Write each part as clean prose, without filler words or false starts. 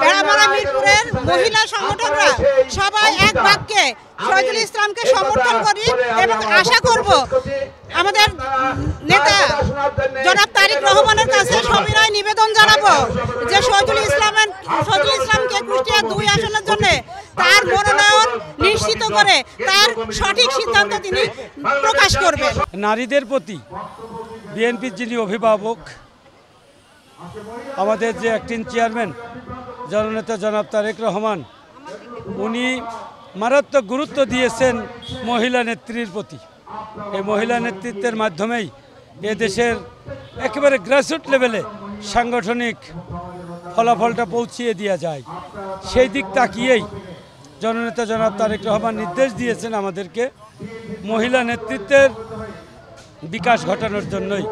বেড়ামারা মিরপুরের মহিলা সংগঠনরা সবাই এক বাক্যে শহীদুল ইসলামকে সমর্থন করি এবং আশা করব আমাদের নেতা জনাব তারেক রহমানের কাছে সবিনয় নিবেদন জানাবো যে শহীদুল ইসলামকে কুষ্টিয়া 2 আসনের জন্য তার মনোনয়ন নিশ্চিত করে তার সঠিক সিদ্ধান্ত তিনি প্রকাশ করবেন। নারীদের প্রতি বিএনপির যিনি অভিভাবক, আমাদের যে অ্যাক্টিং চেয়ারম্যান জননেতা জনাব তারেক রহমান, উনি মারাত্মক গুরুত্ব দিয়েছেন মহিলা নেত্রীর প্রতি। এই মহিলা নেতৃত্বের মাধ্যমেই এ দেশের একেবারে গ্রাসরুট লেভেলে সাংগঠনিক ফলাফলটা পৌঁছিয়ে দেওয়া যায়। সেই দিক তাকিয়েই জননেতা জনাব তারেক রহমান নির্দেশ দিয়েছেন আমাদেরকে মহিলা নেতৃত্বের বিকাশ ঘটানোর জন্যই।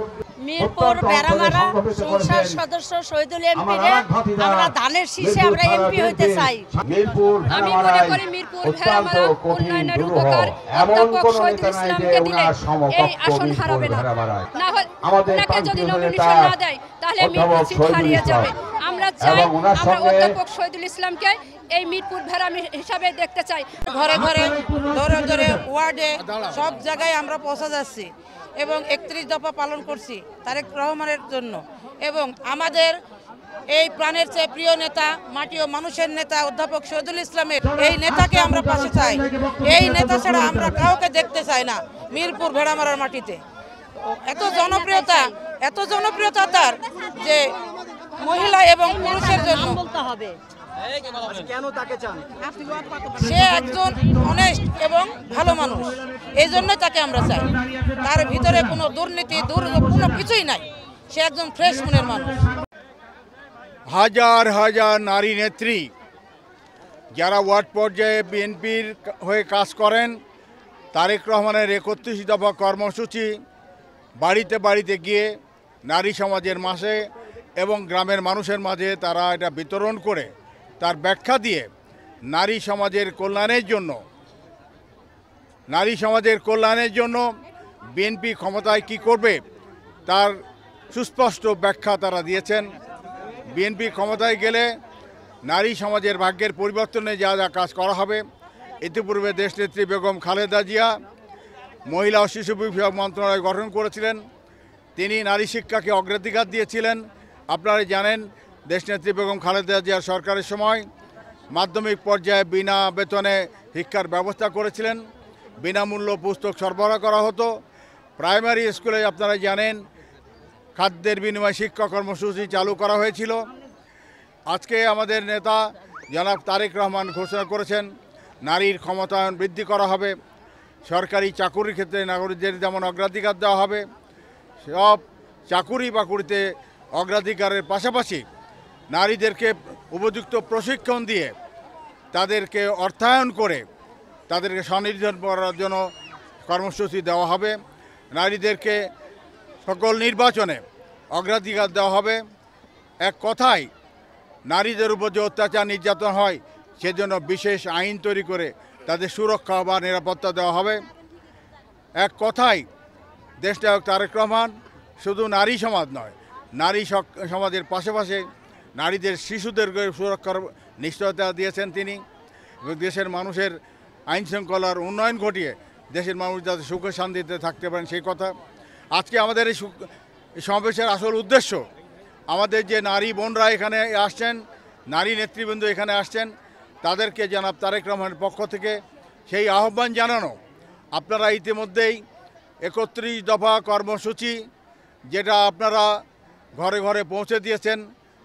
মিরপুর বেড়ামারা সংসদ সদস্য শহীদুল এমপিরে আমরা ধানের শীষে আমরা এমপি হইতে চাই। আমি মনে করি মিরপুর বেড়ামারা উন্নয়নের উপকার অধ্যাপক শহীদুল ইসলামকে দিলে এই আসন হারাবে না। না হলে ওনাকে যদি নমিনেশন না দেয় তাহলে মিরপুর সিট হারিয়ে যাবে। আমরা চাই আমরা অধ্যাপক শহীদুল ইসলামকে এই মিরপুর ভেড়ামি হিসাবে দেখতে চাই। ঘরে ঘরে ধরে ধরে ওয়ার্ডে সব জায়গায় আমরা পৌঁছে যাচ্ছি এবং 31 দফা পালন করছি তারেক রহমানের জন্য। এবং আমাদের এই প্রাণের চেয়ে প্রিয় নেতা, মাটি ও মানুষের নেতা অধ্যাপক শহীদুল ইসলামের এই নেতাকে আমরা পাশে চাই। এই নেতা ছাড়া আমরা কাউকে দেখতে চাই না মিরপুর ভেড়ামারার মাটিতে। এত জনপ্রিয়তা তার যে মহিলা এবং পুরুষের জন্য সে একজন অনেস্ট এবং ভালো মানুষ, এই জন্য তাকে আমরা চাই। তার ভিতরে কোনো দুর্নীতি কোনো কিছুই নাই, সে একজন ফ্রেশ মনের মানুষ। হাজার হাজার নারী নেত্রী যারা ওয়ার্ড পর্যায়ে বিএনপির হয়ে কাজ করেন, তারেক রহমানের 31 দফা কর্মসূচি বাড়িতে বাড়িতে গিয়ে নারী সমাজের মাঝে এবং গ্রামের মানুষের মাঝে তারা এটা বিতরণ করে তার ব্যাখ্যা দিয়ে নারী সমাজের কল্যাণের জন্য বিএনপি ক্ষমতায় কি করবে তার সুস্পষ্ট ব্যাখ্যা তারা দিয়েছেন। বিএনপি ক্ষমতায় গেলে নারী সমাজের ভাগ্যের পরিবর্তনে যা যা কাজ করা হবে, ইতিপূর্বে দেশনেত্রী বেগম খালেদা জিয়া মহিলা ও শিশু বিষয়ক মন্ত্রণালয় গঠন করেছিলেন। তিনি নারী শিক্ষাকে অগ্রাধিকার দিয়েছিলেন। আপনারা জানেন দেশনেত্রী বেগম খালেদা জিয়ার সরকারের সময় মাধ্যমিক পর্যায়ে বিনা বেতনে শিক্ষার ব্যবস্থা করেছিলেন, বিনামূল্য পুস্তক সরবরাহ করা হতো। প্রাইমারি স্কুলে আপনারা জানেন খাদ্যের বিনিময়ে শিক্ষা কর্মসূচি চালু করা হয়েছিল। আজকে আমাদের নেতা জনাব তারেক রহমান ঘোষণা করেছেন নারীর ক্ষমতায়ন বৃদ্ধি করা হবে, সরকারি চাকুরির ক্ষেত্রে নাগরিকদের যেমন অগ্রাধিকার দেওয়া হবে, সব চাকুরি বাকুরিতে অগ্রাধিকারের পাশাপাশি নারীদেরকে উপযুক্ত প্রশিক্ষণ দিয়ে তাদেরকে অর্থায়ন করে তাদেরকে স্বনির্ভর করার জন্য কর্মসূচি দেওয়া হবে। নারীদেরকে সকল নির্বাচনে অগ্রাধিকার দেওয়া হবে। এক কথায় নারীদের উপর যে অত্যাচার নির্যাতন হয় সেজন্য বিশেষ আইন তৈরি করে তাদের সুরক্ষা বা নিরাপত্তা দেওয়া হবে। এক কথায় দেশনায়ক তারেক রহমান শুধু নারী সমাজ নয়, নারী সমাজের পাশাপাশি নারীদের শিশুদের সুরক্ষার নিশ্চয়তা দিয়েছেন তিনি এবং দেশের মানুষের আইন শৃঙ্খলার উন্নয়ন ঘটিয়ে দেশের মানুষ যাতে সুখে শান্তিতে থাকতে পারেন সেই কথা। আজকে আমাদের এই সমাবেশের আসল উদ্দেশ্য আমাদের যে নারী বোনরা এখানে আসছেন, নারী নেতৃবৃন্দ এখানে আসছেন, তাদেরকে জনাব তারেক রহমানের পক্ষ থেকে সেই আহ্বান জানানো। আপনারা ইতিমধ্যেই 31 দফা কর্মসূচি যেটা আপনারা ঘরে ঘরে পৌঁছে দিয়েছেন,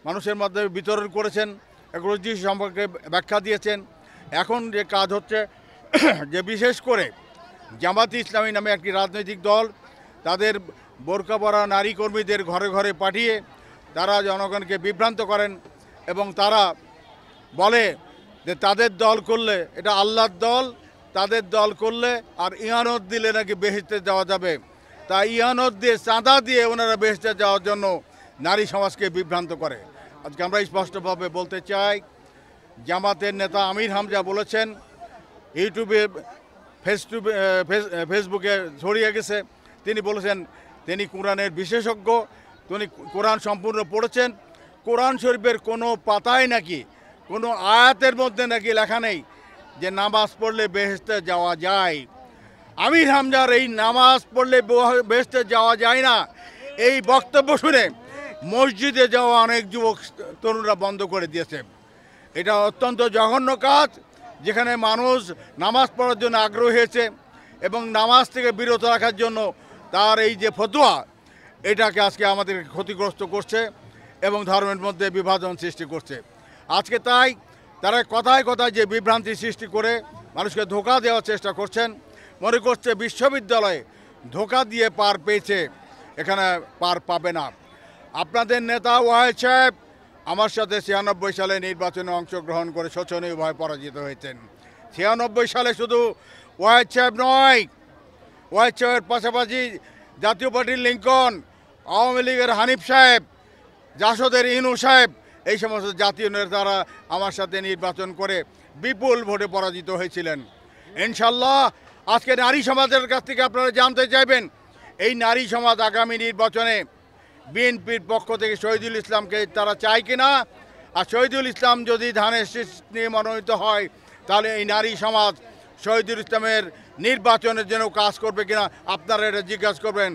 মানুষের মধ্যে বিতরণ করেছেন, এগুলো সম্পর্কে ব্যাখ্যা দিয়েছেন। এখন যে কাজ হচ্ছে যে বিশেষ করে জামাত ইসলামী নামে একটি রাজনৈতিক দল তাদের বোরকা পরা নারী কর্মীদের ঘরে ঘরে পাঠিয়ে তারা জনগণকে বিভ্রান্ত করেন এবং তারা বলে যে তাদের দল করলে এটা আল্লাহর দল, তাদের দল করলে আর ইহানত দিলে নাকি বেহেশতে যাওয়া যাবে। তাই ইহানত দিয়ে চাঁদা দিয়ে ওনারা বেহেশতে যাওয়ার জন্য নারী সমাজকে বিভ্রান্ত করে। আজকে আমরা স্পষ্টভাবে বলতে চাই, জামাতের নেতা আমির হামজা বলেছেন, ইউটিউবে ফেসবুকে ছড়িয়ে গেছে, তিনি বলেছেন তিনি কোরআনের বিশেষজ্ঞ, তিনি কোরআন সম্পূর্ণ পড়েছেন, কোরআন শরীফের কোনো পাতায় নাকি কোনো আয়াতের মধ্যে নাকি লেখা নেই যে নামাজ পড়লে বেহেশতে যাওয়া যায়। আমির হামজার এই নামাজ পড়লে বেহেশতে যাওয়া যায় না এই বক্তব্য শুনে মসজিদে যাওয়া অনেক যুবক তরুণরা বন্ধ করে দিয়েছে। এটা অত্যন্ত জঘন্য কাজ, যেখানে মানুষ নামাজ পড়ার জন্য আগ্রহী হয়েছে এবং নামাজ থেকে বিরত রাখার জন্য তার এই যে ফতোয়া, এটাকে আজকে আমাদের ক্ষতিগ্রস্ত করছে এবং ধর্মের মধ্যে বিভাজন সৃষ্টি করছে। আজকে তাই তারা কথায় কথায় যে বিভ্রান্তি সৃষ্টি করে মানুষকে ধোঁকা দেওয়ার চেষ্টা করছেন, মনে করছে বিশ্ববিদ্যালয়ে ধোঁকা দিয়ে পার পেয়েছে, এখানে পার পাবে না। আপনাদের নেতা ওয়াহেদ সাহেব আমার সাথে 96 সালে নির্বাচনে অংশগ্রহণ করে শোচনীয়ভাবে পরাজিত হয়েছেন। 96 সালে শুধু ওয়াহেদ সাহেব নয়, ওয়াহেদ সাহেবের পাশাপাশি জাতীয় পার্টির লিঙ্কন, আওয়ামী লীগের হানিফ সাহেব, জাসদের ইনু সাহেব, এই সমস্ত জাতীয় নেতারা আমার সাথে নির্বাচন করে বিপুল ভোটে পরাজিত হয়েছিলেন। ইনশাল্লাহ আজকে নারী সমাজের কাছ থেকে আপনারা জানতে চাইবেন এই নারী সমাজ আগামী নির্বাচনে বিএনপির পক্ষ থেকে শহীদুল ইসলামকে তারা চায় কিনা, আর শহীদুল ইসলাম যদি ধানের শীষ নিয়ে মনোনীত হয় তাহলে এই নারী সমাজ শহীদুল ইসলামের নির্বাচনের জন্য কাজ করবে কিনা আপনারা এটা জিজ্ঞাসা করবেন।